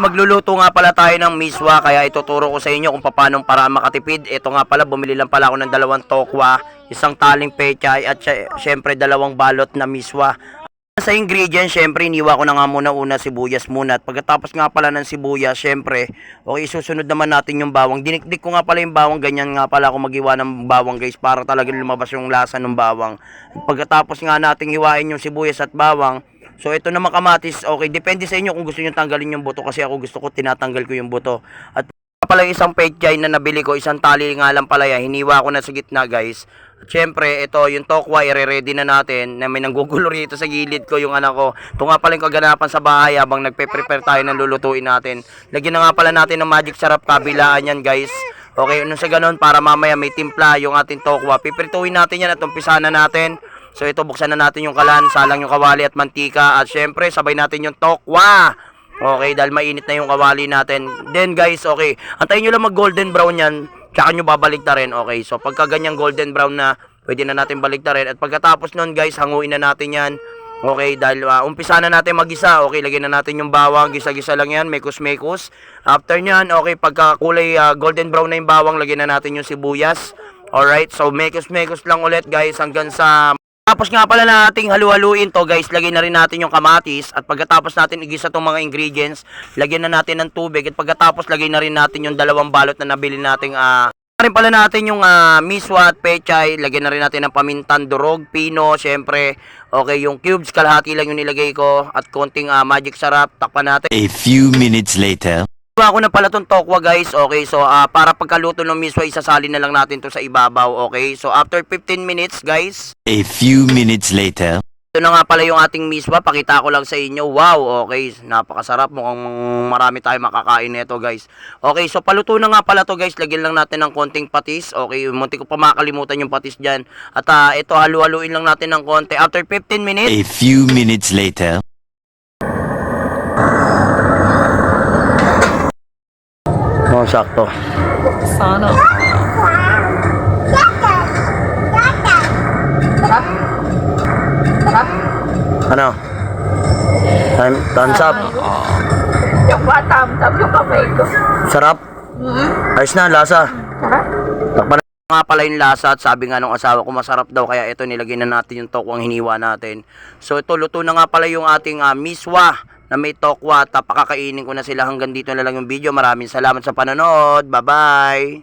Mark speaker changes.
Speaker 1: Magluluto nga pala tayo ng miswa, kaya ituturo ko sa inyo kung paano para makatipid. Ito nga pala, bumili lang pala ako ng 2 tokwa, isang taling pechay at syempre 2 balot na miswa. Sa ingredients, syempre iniwa ko na nga muna sibuyas muna. At pagkatapos nga pala ng sibuyas, syempre, okay, susunod naman natin yung bawang. Dinikdik ko nga pala yung bawang, ganyan nga pala ako magiwa ng bawang guys, para talaga lumabas yung lasa ng bawang. At pagkatapos nga nating hiwain yung sibuyas at bawang, so ito naman kamatis, okay, depende sa inyo kung gusto niyo tanggalin yung buto, kasi ako gusto ko tinatanggal ko yung buto. At pala yung isang pechay na nabili ko, isang tali nga lang pala yan, hiniwa ko na sa gitna guys. At syempre, ito yung tokwa, i-ready na natin, na may nanggugulo rito sa gilid ko yung anak ko. Ito nga pala yung kaganapan sa bahay habang nagpe-prepare tayo ng lulutuin natin. Lagyan na nga pala natin ng magic sarap, kabilaan yan guys. Okay, nung sa ganun, para mamaya may timpla yung ating tokwa, pipirituin natin yan at umpisa na natin. So ito, buksan na natin yung kalan, salang yung kawali at mantika, at syempre sabay natin yung tokwa. Okay, dahil mainit na yung kawali natin. Then guys, okay, antayin nyo lang mag golden brown yan, tsaka nyo babalik na rin. Okay, so pagka ganyang golden brown na, pwede na natin balik na rin. At pagkatapos nun guys, hanguin na natin yan. Okay, dahil umpisa na natin magisa. Okay, lagyan na natin yung bawang, gisa-gisa lang yan, mekos-mekos. After nyan, okay, pagka kulay golden brown na yung bawang, lagyan na natin yung sibuyas. Alright, so mekos-mekos lang ulit guys hanggang sa... Tapos nga pala nating halu-haluin to guys, lagyan na rin natin yung kamatis. At pagkatapos natin igisa itong mga ingredients, lagyan na natin ng tubig. At pagkatapos lagyan na rin natin yung 2 balot na nabili nating rin pala natin yung miswa at pechay. Lagyan na rin natin ng pamintan, durog, pino, syempre. Okay, yung cubes, kalahati lang yung nilagay ko. At konting magic sarap, takpan natin.
Speaker 2: A few minutes later.
Speaker 1: Ako na pala tong tokwa guys. Okay, so para pagkaluto ng miswa, isasalin na lang natin to sa ibabaw. Okay, so after 15 minutes guys,
Speaker 2: A few minutes later.
Speaker 1: ito na nga pala yung ating miswa. Pakita ko lang sa inyo. Wow, okay, napakasarap. Mukhang marami tayong makakain nito guys. Okay, so paluto na nga pala to guys. Lagyan lang natin ng konting patis. Okay, munti ko pa makalimutan yung patis dyan. At ito, halu-haluin lang natin ng konti. After 15 minutes,
Speaker 2: A few minutes later.
Speaker 1: oh, sakto.
Speaker 3: Sana.
Speaker 1: Ano? Thumbs up.
Speaker 3: Yung patamtam yung kamay ko.
Speaker 1: Sarap. Ayos na, lasa.
Speaker 3: Sarap.
Speaker 1: Takpan na nga pala yung lasa, at sabi nga nung asawa ko masarap daw, kaya ito nilagay na natin yung tokwang hiniwa natin. So ito, luto na nga pala yung ating miswa na may tokwa. Pakakainin ko na sila. Hanggang dito na lang yung video. Maraming salamat sa panonood. Bye bye.